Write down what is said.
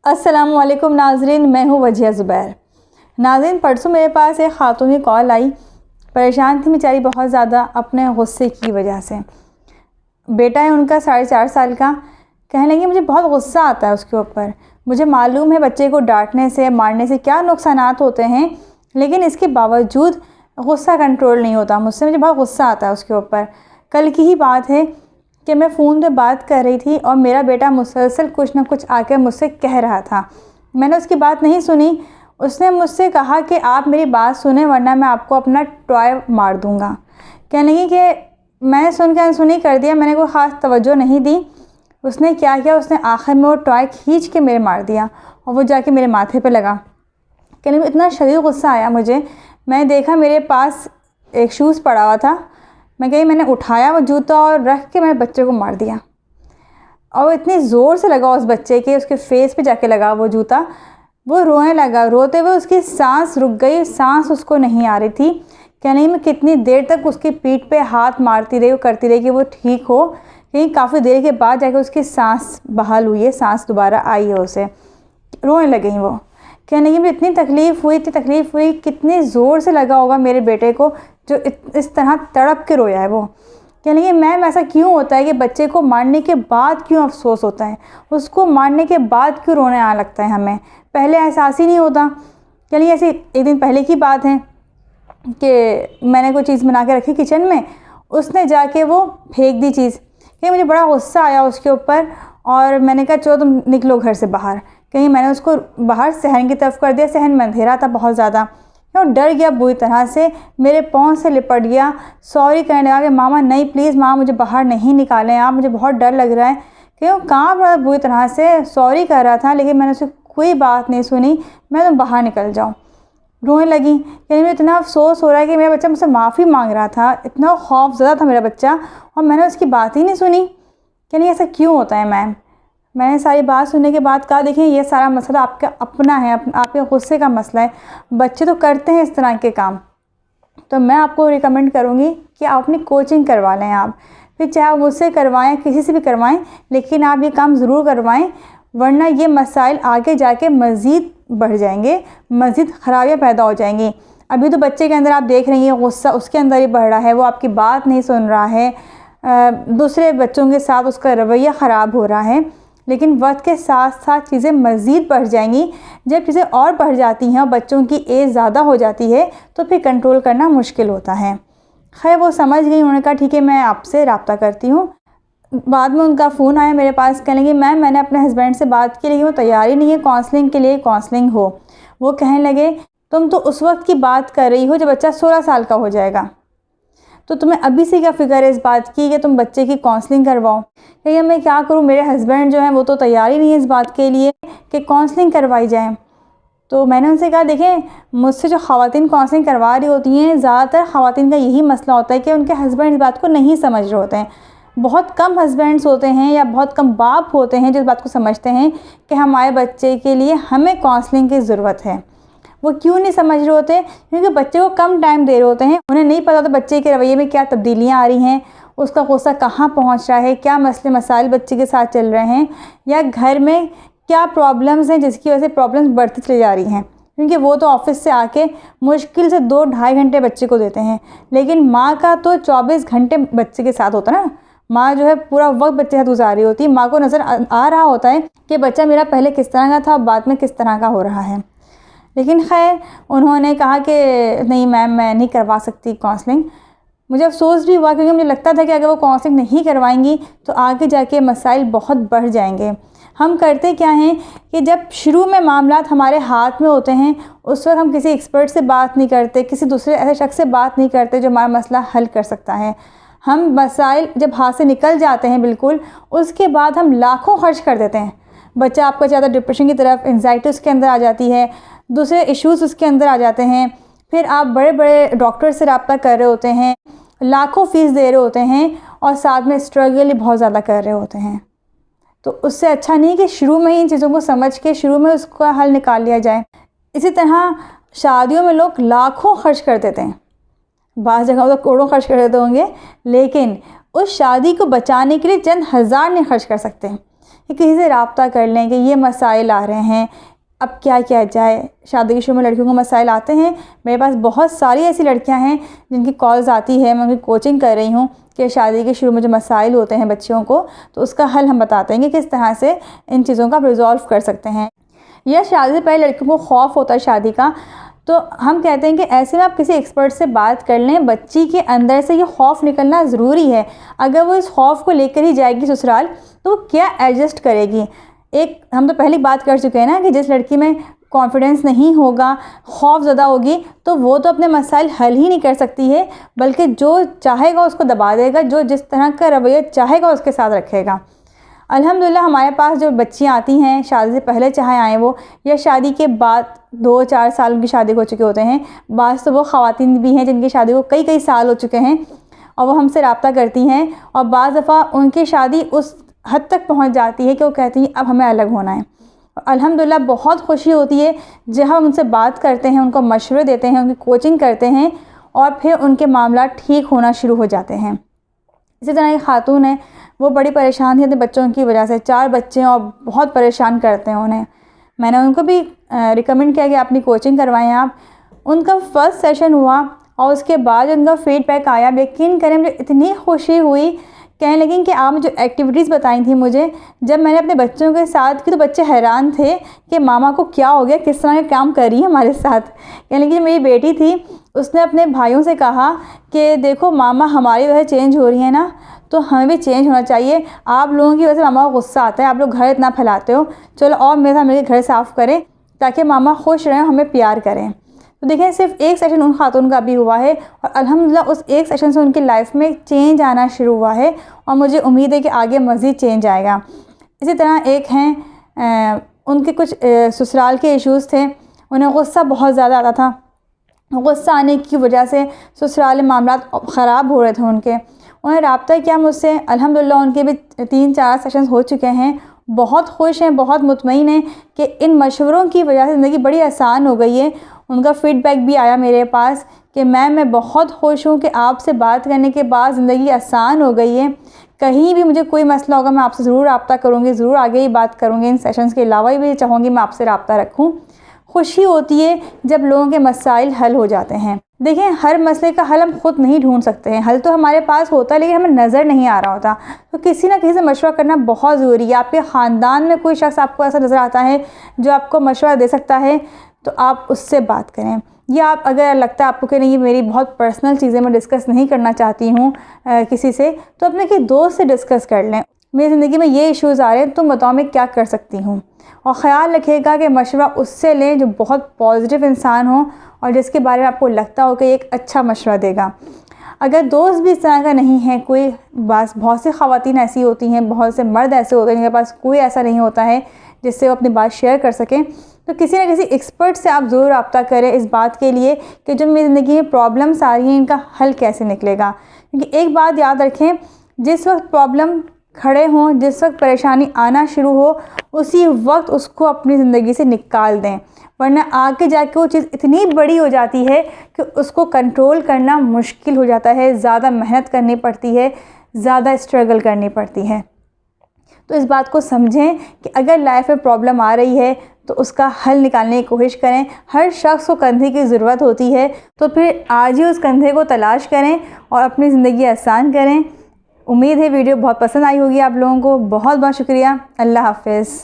अस्सलामुअलैकुम नाज़रीन, मैं हूँ वजिया ज़ुबैर। नाज़रीन, परसों मेरे पास एक ख़ातून की कॉल आई। परेशान थी बेचारी बहुत ज़्यादा अपने गुस्से की वजह से। बेटा है उनका 4.5 साल का। कहने लगी मुझे बहुत गुस्सा आता है उसके ऊपर। मुझे मालूम है बच्चे को डांटने से मारने से क्या नुकसानात होते हैं, लेकिन इसके बावजूद गुस्सा कंट्रोल नहीं होता मुझसे। मुझे बहुत गुस्सा आता है उसके ऊपर। कल की ही बात है कि मैं फ़ोन पे बात कर रही थी और मेरा बेटा मुसलसल कुछ ना कुछ आकर मुझसे कह रहा था। मैंने उसकी बात नहीं सुनी। उसने मुझसे कहा कि आप मेरी बात सुने वरना मैं आपको अपना टॉय मार दूँगा। कहने लगी कि मैंने सुन के अनसुनी कर दिया, मैंने कोई ख़ास तवज्जो नहीं दी। उसने क्या किया, उसने आखिर में वो टॉय खींच के मेरे मार दिया और वो जाके मेरे माथे पे लगा। कहने में इतना शदीद गुस्सा आया मुझे। मैं देखा मेरे पास एक शूज़ पड़ा हुआ था। मैंने उठाया वो जूता और रख के मैंने बच्चे को मार दिया। और इतनी ज़ोर से लगा उस बच्चे के, उसके फेस पे जाके लगा वो जूता। वो रोने लगा। रोते हुए उसकी सांस रुक गई, सांस उसको नहीं आ रही थी। कहने मैं कितनी देर तक उसकी पीठ पे हाथ मारती रही, करती रही कि वो ठीक हो। लेकिन काफ़ी देर के बाद जाके उसकी सांस बहाल हुई है, सांस दोबारा आई है उसे। रोने लगी वो। कहने लगी मुझे इतनी तकलीफ़ हुई, कितनी ज़ोर से लगा होगा मेरे बेटे को जो इस तरह तड़प के रोया है वो। कहने लगी मैम ऐसा क्यों होता है कि बच्चे को मारने के बाद क्यों अफसोस होता है, उसको मारने के बाद क्यों रोने आने लगता है हमें, पहले एहसास ही नहीं होता। कहने लगी ऐसी एक दिन पहले की बात है कि मैंने कोई चीज़ बना के रखी किचन में, उसने जाके वो फेंक दी चीज़। कि मुझे बड़ा गुस्सा आया उसके ऊपर और मैंने कहा चलो तुम निकलो घर से बाहर। कहीं मैंने उसको बाहर सहन की तरफ कर दिया। सहन में अंधेरा था बहुत ज़्यादा। और डर गया बुरी तरह से, मेरे पाँव से लिपट गया। सॉरी कहने लगा कि मामा नहीं, प्लीज़ मामा मुझे बाहर नहीं निकालें आप, मुझे बहुत डर लग रहा है। क्यों कहाँ पर बुरी तरह से सॉरी कर रहा था, लेकिन मैंने उसकी कोई बात नहीं सुनी। मैं तुम बाहर निकल जाऊँ। रोने लगी। यानी मुझे इतना अफसोस हो रहा है कि मेरा बच्चा मुझसे माफ़ी मांग रहा था। इतना खौफज़दा था मेरा बच्चा और मैंने उसकी बात ही नहीं सुनी। यानी ऐसा क्यों होता है मैम। मैंने सारी बात सुनने के बाद कहा देखिए ये सारा मसला आपका अपना है, आपके गुस्से का मसला है। बच्चे तो करते हैं इस तरह के काम। तो मैं आपको रिकमेंड करूँगी कि आप अपनी कोचिंग करवा लें। आप फिर चाहे आप मुझसे करवाएं, किसी से भी करवाएं, लेकिन आप ये काम ज़रूर करवाएं, वरना ये मसाइल आगे जाके मज़ीद बढ़ जाएंगे, मज़ीद ख़राबियाँ पैदा हो जाएंगी। अभी तो बच्चे के अंदर आप देख रही हैं गुस्सा उसके अंदर ही बढ़ रहा है, वो आपकी बात नहीं सुन रहा है, दूसरे बच्चों के साथ उसका रवैया ख़राब हो रहा है। लेकिन वक्त के साथ साथ चीज़ें मज़ीद बढ़ जाएंगी। जब चीज़ें और बढ़ जाती हैं और बच्चों की एज ज़्यादा हो जाती है तो फिर कंट्रोल करना मुश्किल होता है। खैर वो समझ गई, उन्होंने कहा ठीक है मैं आपसे रब्ता करती हूँ। बाद में उनका फ़ोन आया मेरे पास। कहने लगी मैम मैंने अपने हस्बैंड से बात की, लेकिन वो तैयार ही नहीं है काउंसलिंग के लिए, काउंसलिंग हो। वो कहने लगे तुम तो उस वक्त की बात कर रही हो जब बच्चा 16 साल का हो जाएगा, तो तुम्हें अभी से क्या फ़िक्र है इस बात की कि तुम बच्चे की काउंसलिंग करवाओ। लेकिन मैं क्या करूँ, मेरे हस्बैंड जो हैं वो तो तैयार ही नहीं है इस बात के लिए कि काउंसलिंग करवाई जाए। तो मैंने उनसे कहा देखें मुझसे जो ख़वातीन काउंसलिंग करवा रही होती हैं, ज़्यादातर ख़वातीन का यही मसला होता है कि उनके हस्बैंड इस बात को नहीं समझ रहे होते हैं। बहुत कम हस्बैंड्स होते हैं या बहुत कम बाप होते हैं जो इस बात को समझते हैं कि हमारे बच्चे के लिए हमें काउंसलिंग की ज़रूरत है। वो क्यों नहीं समझ रहे होते, क्योंकि बच्चे को कम टाइम दे रहे होते हैं। उन्हें नहीं पता होता बच्चे के रवैये में क्या तब्दीलियाँ आ रही हैं, उसका गुस्सा कहाँ पहुँच रहा है, क्या मसले मसाइल बच्चे के साथ चल रहे हैं, या घर में क्या प्रॉब्लम्स हैं जिसकी वजह से प्रॉब्लम्स बढ़ती चली जा रही हैं। क्योंकि वो तो ऑफिस से आके मुश्किल से 2-2.5 घंटे बच्चे को देते हैं, लेकिन माँ का तो 24 घंटे बच्चे के साथ होता है ना। माँ जो है पूरा वक्त बच्चे के साथ गुजार रही होती है। माँ को नज़र आ रहा होता है कि बच्चा मेरा पहले किस तरह का था, बाद में किस तरह का हो रहा है। लेकिन खैर उन्होंने कहा कि नहीं मैम मैं नहीं करवा सकती काउंसलिंग। मुझे अफसोस भी हुआ क्योंकि मुझे लगता था कि अगर वो काउंसलिंग नहीं करवाएंगी तो आगे जाके मसाइल बहुत बढ़ जाएंगे। हम करते क्या हैं कि जब शुरू में मामलात हमारे हाथ में होते हैं उस वक्त हम किसी एक्सपर्ट से बात नहीं करते, किसी दूसरे ऐसे शख्स से बात नहीं करते जो हमारा मसला हल कर सकता है। हम मसाइल जब हाथ से निकल जाते हैं बिल्कुल, उसके बाद हम लाखों खर्च कर देते हैं। बच्चा आपका ज़्यादा डिप्रेशन की तरफ, एंजाइटी उसके अंदर आ जाती है, दूसरे इश्यूज़ उसके अंदर आ जाते हैं। फिर आप बड़े बड़े डॉक्टर से रब्ता कर रहे होते हैं, लाखों फ़ीस दे रहे होते हैं और साथ में स्ट्रगल ही बहुत ज़्यादा कर रहे होते हैं। तो उससे अच्छा नहीं कि शुरू में ही इन चीज़ों को समझ के शुरू में उसका हल निकाल लिया जाए। इसी तरह शादियों में लोग लाखों खर्च कर देते हैं, बाज़ जगहों तो करोड़ों खर्च कर देते होंगे, लेकिन उस शादी को बचाने के लिए चंद हज़ार नहीं खर्च कर सकते। कि किसी से रब्ता कर लें कि ये मसाइल आ रहे हैं, अब क्या किया जाए। शादी के शुरू में लड़कियों को मसाइल आते हैं। मेरे पास बहुत सारी ऐसी लड़कियां हैं जिनकी कॉल्स आती है, मैं उनकी कोचिंग कर रही हूँ कि शादी के शुरू में जो मसाइल होते हैं बच्चियों को, तो उसका हल हम बताते हैं कि किस तरह से इन चीज़ों का आप रिज़ॉल्व कर सकते हैं। या शादी से पहले लड़कियों को खौफ होता है शादी का, तो हम कहते हैं कि ऐसे में आप किसी एक्सपर्ट से बात कर लें। बच्ची के अंदर से ये खौफ निकलना ज़रूरी है। अगर वो इस खौफ को लेकर ही जाएगी ससुराल तो वो क्या एडजस्ट करेगी। एक हम तो पहले बात कर चुके हैं ना कि जिस लड़की में कॉन्फिडेंस नहीं होगा, खौफ ज़्यादा होगी, तो वो तो अपने मसाइल हल ही नहीं कर सकती है, बल्कि जो चाहेगा उसको दबा देगा, जो जिस तरह का रवैया चाहेगा उसके साथ रखेगा। अल्हम्दुलिल्लाह हमारे पास जो बच्चियाँ आती हैं शादी से पहले, चाहे आएँ वो या शादी के बाद 2-4 साल उनकी शादी हो चुके होते हैं, बाज़ तो वो ख़वातीन भी हैं जिनकी शादी को कई साल हो चुके हैं और वो हमसे रब्ता करती हैं, और बाज़ दफ़ा उनकी शादी उस हद तक पहुंच जाती है कि वो कहती हैं अब हमें अलग होना है। अल्हम्दुलिल्लाह बहुत खुशी होती है जब हम उनसे बात करते हैं, उनको मशवरे देते हैं, उनकी कोचिंग करते हैं और फिर उनके मामला ठीक होना शुरू हो जाते हैं। इसी तरह एक खातून है, वो बड़ी परेशान थी अपने बच्चों की वजह से, 4 बच्चे हैं और बहुत परेशान करते हैं उन्हें। मैंने उनको भी रिकमेंड किया कि अपनी कोचिंग करवाएं आप। उनका फर्स्ट सेशन हुआ और उसके बाद उनका फ़ीडबैक आया, यकीन करें मुझे इतनी खुशी हुई। कहने लगी कि आप जो एक्टिविटीज़ बताई थी मुझे, जब मैंने अपने बच्चों के साथ की तो बच्चे हैरान थे कि मामा को क्या हो गया, किस तरह के काम कर रही है हमारे साथ। कहने लगी मेरी बेटी थी, उसने अपने भाइयों से कहा कि देखो मामा हमारी वजह चेंज हो रही है ना, तो हमें भी चेंज होना चाहिए। आप लोगों की वजह से मामा को गुस्सा आता है, आप लोग घर इतना फैलाते हो, चलो और मेरे साथ मेरे घर साफ़ करें ताकि मामा खुश रहें, हमें प्यार करें। तो देखें सिर्फ एक सेशन उन खातून का भी हुआ है और अल्हम्दुलिल्लाह उस एक सेशन से उनकी लाइफ में चेंज आना शुरू हुआ है और मुझे उम्मीद है कि आगे मज़ीद चेंज आएगा। इसी तरह एक हैं, उनके कुछ ससुराल के इश्यूज़ थे, उन्हें गुस्सा बहुत ज़्यादा आता था। गुस्सा आने की वजह से ससुराल मामला ख़राब हो रहे थे उनके। उन्हें रब्ता किया मुझसे, अल्हम्दुलिल्लाह उनके भी 3-4 सेशंस हो चुके हैं। बहुत खुश हैं, बहुत मुतमईन हैं कि इन मशवरों की वजह से ज़िंदगी बड़ी आसान हो गई है। उनका फ़ीडबैक भी आया मेरे पास कि मैं बहुत खुश हूँ कि आपसे बात करने के बाद ज़िंदगी आसान हो गई है। कहीं भी मुझे कोई मसला होगा मैं आपसे ज़रूर रब्ता करूँगी, ज़रूर आगे ही बात करूँगी। इन सेशंस के अलावा भी चाहूँगी मैं आपसे रब्ता रखूँ। खुशी होती है जब लोगों के मसाइल हल हो जाते हैं। देखें हर मसले का हल हम खुद नहीं ढूंढ सकते हैं, हल तो हमारे पास होता है लेकिन हमें नज़र नहीं आ रहा होता, तो किसी ना किसी से मशवरा करना बहुत ज़रूरी है। आपके ख़ानदान में कोई शख्स आपको ऐसा नज़र आता है जो आपको मशवरा दे सकता है, तो आप उससे बात करें। या आप अगर लगता है आपको कि नहीं मेरी बहुत पर्सनल चीज़ें मैं डिस्कस नहीं करना चाहती हूँ किसी से, तो अपने किसी दोस्त से डिस्कस कर लें, मेरी ज़िंदगी में ये इश्यूज़ आ रहे हैं, तुम बताओ मैं क्या कर सकती हूँ। और ख़्याल रखिएगा कि मशवरा उससे लें जो बहुत पॉजिटिव इंसान हो और जिसके बारे में आपको लगता हो कि एक अच्छा मशवरा देगा। अगर दोस्त भी इस तरह का नहीं है, कोई बस बहुत सी ख़वातीन ऐसी होती हैं, बहुत से मर्द ऐसे होते हैं जिनके पास कोई ऐसा नहीं होता है जिससे वो अपनी बात शेयर कर सकें, तो किसी न किसी एक्सपर्ट से आप ज़रूर रब्ता करें इस बात के लिए कि जो मेरी ज़िंदगी में प्रॉब्लम्स आ रही हैं इनका हल कैसे निकलेगा। क्योंकि एक बात याद रखें, जिस वक्त प्रॉब्लम खड़े हों, जिस वक्त परेशानी आना शुरू हो, उसी वक्त उसको अपनी ज़िंदगी से निकाल दें, वरना आगे जाके वो चीज़ इतनी बड़ी हो जाती है कि उसको कंट्रोल करना मुश्किल हो जाता है, ज़्यादा मेहनत करनी पड़ती है, ज़्यादा स्ट्रगल करनी पड़ती है। तो इस बात को समझें कि अगर लाइफ में प्रॉब्लम आ रही है तो उसका हल निकालने की कोशिश करें। हर शख्स को कंधे की ज़रूरत होती है, तो फिर आज ही उस कंधे को तलाश करें और अपनी ज़िंदगी आसान करें। उम्मीद है वीडियो बहुत पसंद आई होगी आप लोगों को। बहुत बहुत शुक्रिया। अल्लाह हाफ़िज़।